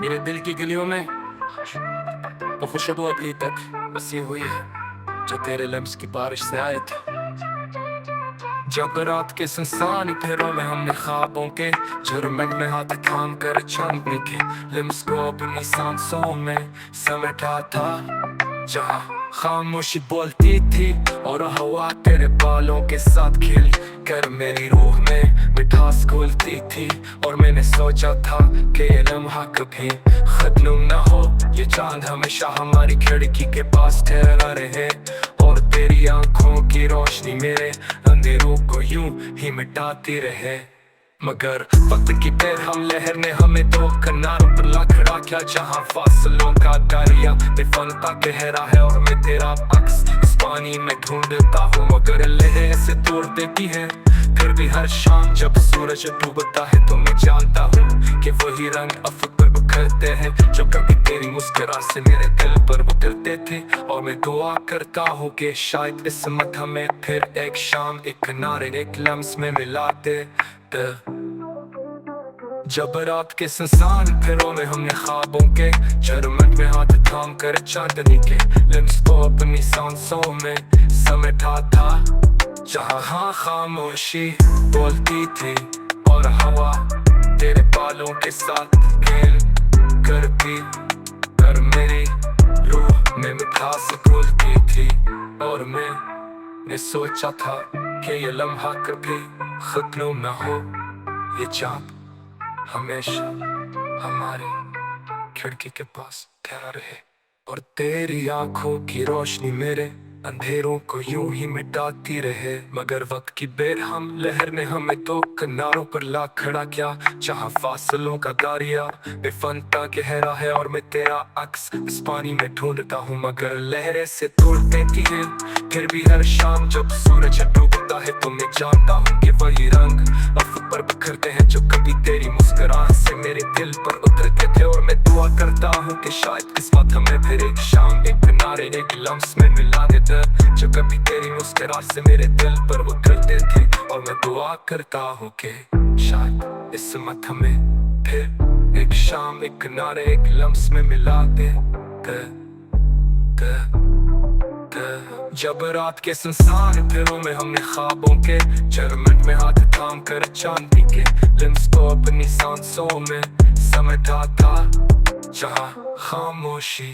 मेरे दिल की गलियों में तो खुशबू अभी तक बसी हुई है, जो तेरे लम्स की बारिश से आए थे। जब रात के सुनसान फेरों में हमने ख्वाबों के झुरमुट में हाथ थाम कर चांदनी के लिम्स को अपनी सांसों में समेटा था, जहाँ खामोशी बोलती थी और हवा तेरे बालों के साथ खेल कर मेरी रूह में मिठास घुलती थी। और मैंने सोचा था कि ये लम्हा कभी खत्म न हो, ये चांद हमेशा हमारी खिड़की के पास ठहरा रहे और तेरी आंखों की रोशनी मेरे अंधेरों को यूं ही मिटाती रहे। मगर वक्त की बेरहम लहर ने हमें दो किनारों पर ला खड़ा किया, जहाँ फासलों का दरिया बेफनता गहरा है और मैं तेरा अक्स इस पानी में ढूंढता हूँ। मगर लहरें ऐसे तोड़ देती है, फिर भी हर शाम जब सूरज डूबता है तो मैं जानता हूँ कि वही रंग अफक पर बिखरते हैं जो कभी तेरी मुस्कुराहट से मेरे दिल पर उतरते थे। और मैं दुआ करता हूँ कि शायद किस्मत हमें फिर एक शाम एक किनारे एक लम्स में मिलाते। जब रात के सुनसान फेरों में हमने ख्वाबों के झरमुट में हाथ थाम कर चांदनी के लिम्स को अपनी सांसों में समेटा था, जहाँ खामोशी बोलती थी और हवा तेरे बालों के साथ खेल करती कर मेरी रूह में मिठास घुलती थी। और मैंने सोचा था कि ये लम्हा कभी खत्म न हो, ये चांद हमेशा हमारे खिड़की के पास ठहरा रहे और तेरी आंखों की रोशनी मेरे अंधेरों को यूं ही मिटाती रहे। मगर वक्त की बेरहम लहर ने हमें दो किनारों पर ला खड़ा किया, जहाँ फासलों का दरिया बेफनता गहरा है और मैं तेरा अक्स इस पानी में ढूंढता हूँ। मगर लहरें से तोड़ देती है, फिर भी हर शाम जब सूरज डूबता है तो मैं जानता हूँ कि वही रंग अफक पर बिखरते हैं जो कभी तेरी मुस्कुराहट से मेरे दिल पर उतरते थे। और मैं दुआ करता हूँ कि शायद किस्मत हमें फिर एक शाम एक किनारे एक लम्स में मिला दे, जो कभी तेरी मुस्कुराहट से मेरे दिल पर उतरते थे। और मैं दुआ करता हूँ कि शायद किस्मत हमें फिर एक शाम एक किनारे एक लम्स में मिला दे। जब रात के सुनसान फेरों में हमने ख्वाबों के झरमुट में हाथ थाम कर चांदनी के लिम्स को अपनी सांसों में समेटा था, जहाँ खामोशी